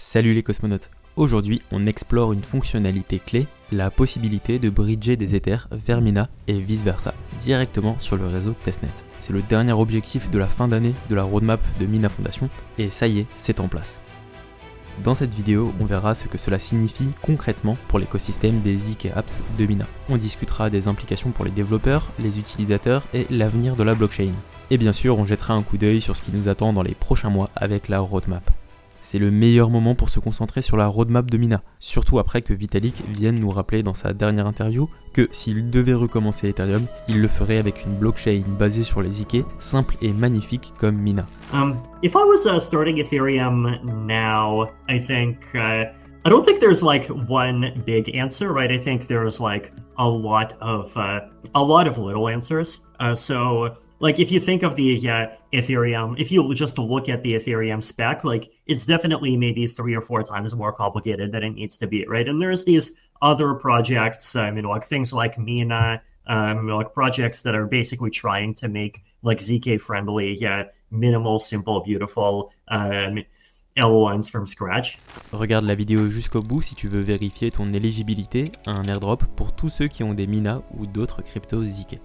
Salut les cosmonautes. Aujourd'hui, on explore une fonctionnalité clé, la possibilité de bridger des Ethers vers Mina et vice-versa, directement sur le réseau testnet. C'est le dernier objectif de la fin d'année de la roadmap de Mina Foundation, et ça y est, c'est en place. Dans cette vidéo, on verra ce que cela signifie concrètement pour l'écosystème des ZK Apps de Mina. On discutera des implications pour les développeurs, les utilisateurs et l'avenir de la blockchain. Et bien sûr, on jettera un coup d'œil sur ce qui nous attend dans les prochains mois avec la roadmap. C'est le meilleur moment pour se concentrer sur la roadmap de Mina, surtout après que Vitalik vienne nous rappeler dans sa dernière interview que s'il devait recommencer Ethereum, il le ferait avec une blockchain basée sur les ZK, simple et magnifique comme Mina. If I was starting Ethereum now, I think I don't think there's like one big answer, right? I think there's like a lot of little answers. Like if you think of the Ethereum, if you just look at the Ethereum spec, like it's definitely maybe 3 or 4 times more complicated than it needs to be, right? And there's these other projects, like things like Mina, like projects that are basically trying to make like ZK friendly, minimal, simple, beautiful LLMs from scratch. Regarde la vidéo jusqu'au bout si tu veux vérifier ton éligibilité à un airdrop pour tous ceux qui ont des Mina ou d'autres cryptos ZK.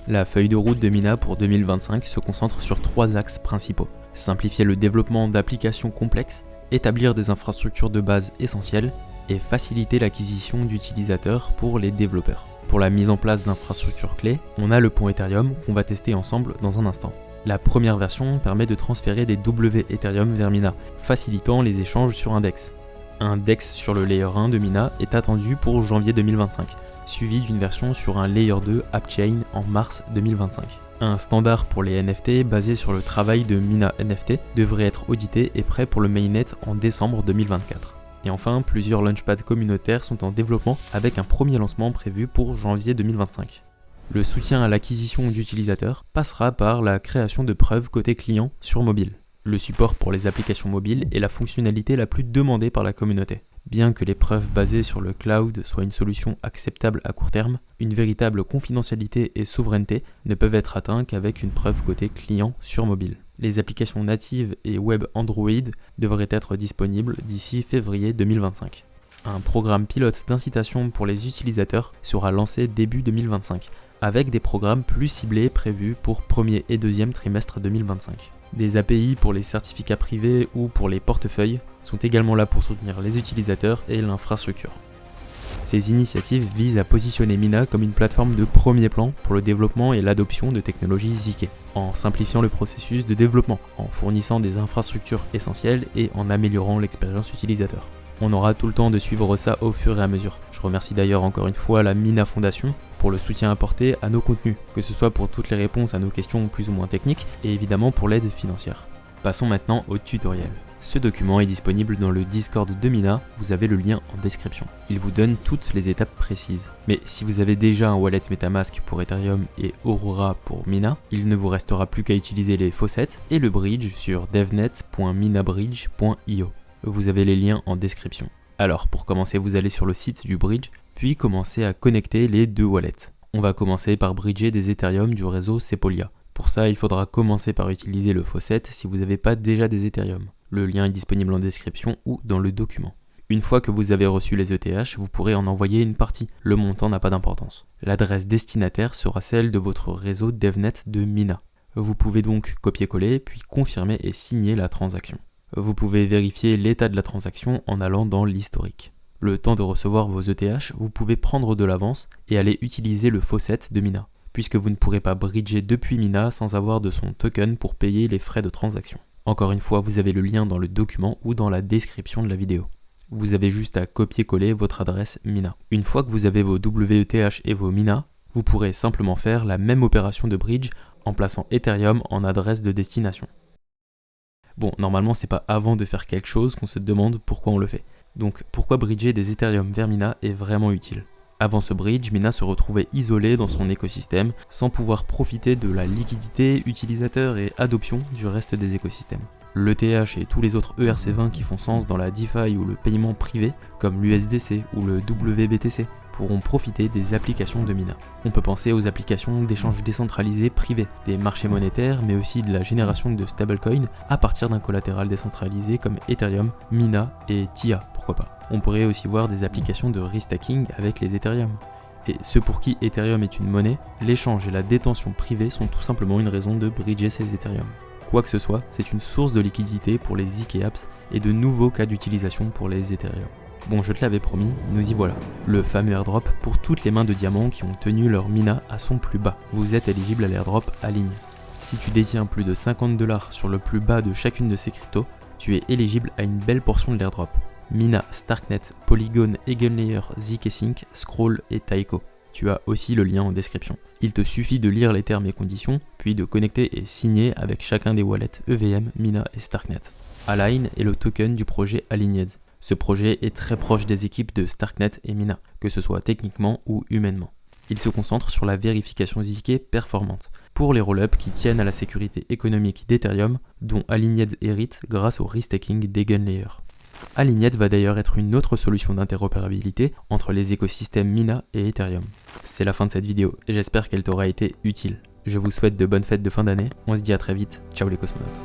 La feuille de route de Mina pour 2025 se concentre sur 3 axes principaux. Simplifier le développement d'applications complexes, établir des infrastructures de base essentielles et faciliter l'acquisition d'utilisateurs pour les développeurs. Pour la mise en place d'infrastructures clés, on a le pont Ethereum qu'on va tester ensemble dans un instant. La première version permet de transférer des W Ethereum vers Mina, facilitant les échanges sur un DEX. Un DEX sur le Layer 1 de Mina est attendu pour janvier 2025. Suivi d'une version sur un Layer 2 AppChain en mars 2025. Un standard pour les NFT basé sur le travail de Mina NFT devrait être audité et prêt pour le mainnet en décembre 2024. Et enfin, plusieurs launchpads communautaires sont en développement avec un premier lancement prévu pour janvier 2025. Le soutien à l'acquisition d'utilisateurs passera par la création de preuves côté client sur mobile. Le support pour les applications mobiles est la fonctionnalité la plus demandée par la communauté. Bien que les preuves basées sur le cloud soient une solution acceptable à court terme, une véritable confidentialité et souveraineté ne peuvent être atteints qu'avec une preuve côté client sur mobile. Les applications natives et web Android devraient être disponibles d'ici février 2025. Un programme pilote d'incitation pour les utilisateurs sera lancé début 2025, avec des programmes plus ciblés prévus pour premier et deuxième trimestre 2025. Des API pour les certificats privés ou pour les portefeuilles sont également là pour soutenir les utilisateurs et l'infrastructure. Ces initiatives visent à positionner Mina comme une plateforme de premier plan pour le développement et l'adoption de technologies ZK, en simplifiant le processus de développement, en fournissant des infrastructures essentielles et en améliorant l'expérience utilisateur. On aura tout le temps de suivre ça au fur et à mesure. Je remercie d'ailleurs encore une fois la Mina Foundation pour le soutien apporté à nos contenus, que ce soit pour toutes les réponses à nos questions plus ou moins techniques et évidemment pour l'aide financière. Passons maintenant au tutoriel. Ce document est disponible dans le Discord de Mina, vous avez le lien en description. Il vous donne toutes les étapes précises. Mais si vous avez déjà un wallet MetaMask pour Ethereum et Aurora pour Mina, il ne vous restera plus qu'à utiliser les faucets et le bridge sur devnet.minabridge.io. Vous avez les liens en description. Alors pour commencer, vous allez sur le site du bridge, puis commencer à connecter les 2 wallets. On va commencer par bridger des Ethereum du réseau Sepolia. Pour ça, il faudra commencer par utiliser le faucet si vous n'avez pas déjà des Ethereum. Le lien est disponible en description ou dans le document. Une fois que vous avez reçu les ETH, vous pourrez en envoyer une partie. Le montant n'a pas d'importance. L'adresse destinataire sera celle de votre réseau DevNet de Mina. Vous pouvez donc copier-coller, puis confirmer et signer la transaction. Vous pouvez vérifier l'état de la transaction en allant dans l'historique. Le temps de recevoir vos ETH, vous pouvez prendre de l'avance et aller utiliser le faucet de Mina, puisque vous ne pourrez pas bridger depuis Mina sans avoir de son token pour payer les frais de transaction. Encore une fois, vous avez le lien dans le document ou dans la description de la vidéo. Vous avez juste à copier-coller votre adresse Mina. Une fois que vous avez vos WETH et vos Mina, vous pourrez simplement faire la même opération de bridge en plaçant Ethereum en adresse de destination. Bon, normalement, c'est pas avant de faire quelque chose qu'on se demande pourquoi on le fait. Donc, pourquoi bridger des Ethereum vers Mina est vraiment utile. Avant ce bridge, Mina se retrouvait isolée dans son écosystème, sans pouvoir profiter de la liquidité, utilisateur et adoption du reste des écosystèmes. L'ETH et tous les autres ERC20 qui font sens dans la DeFi ou le paiement privé, comme l'USDC ou le WBTC, pourront profiter des applications de Mina. On peut penser aux applications d'échange décentralisé privé, des marchés monétaires, mais aussi de la génération de stablecoins à partir d'un collatéral décentralisé comme Ethereum, Mina et TIA, pourquoi pas. On pourrait aussi voir des applications de restacking avec les Ethereum. Et ceux pour qui Ethereum est une monnaie, l'échange et la détention privée sont tout simplement une raison de bridger ces Ethereum. Quoi que ce soit, c'est une source de liquidité pour les ZK Apps et de nouveaux cas d'utilisation pour les Ethereum. Bon, je te l'avais promis, nous y voilà. Le fameux airdrop pour toutes les mains de diamants qui ont tenu leur Mina à son plus bas. Vous êtes éligible à l'airdrop Aligne. Si tu détiens plus de 50 $ sur le plus bas de chacune de ces cryptos, tu es éligible à une belle portion de l'airdrop. Mina, Starknet, Polygon, Eigenlayer, zkSync, Scroll et Taiko. Tu as aussi le lien en description. Il te suffit de lire les termes et conditions, puis de connecter et signer avec chacun des wallets EVM, Mina et Starknet. Align est le token du projet Aligned. Ce projet est très proche des équipes de Starknet et Mina, que ce soit techniquement ou humainement. Il se concentre sur la vérification ZK performante, pour les roll-ups qui tiennent à la sécurité économique d'Ethereum, dont Aligned hérite grâce au restaking d'Eigenlayer. Aligned va d'ailleurs être une autre solution d'interopérabilité entre les écosystèmes Mina et Ethereum. C'est la fin de cette vidéo et j'espère qu'elle t'aura été utile. Je vous souhaite de bonnes fêtes de fin d'année, on se dit à très vite, ciao les cosmonautes.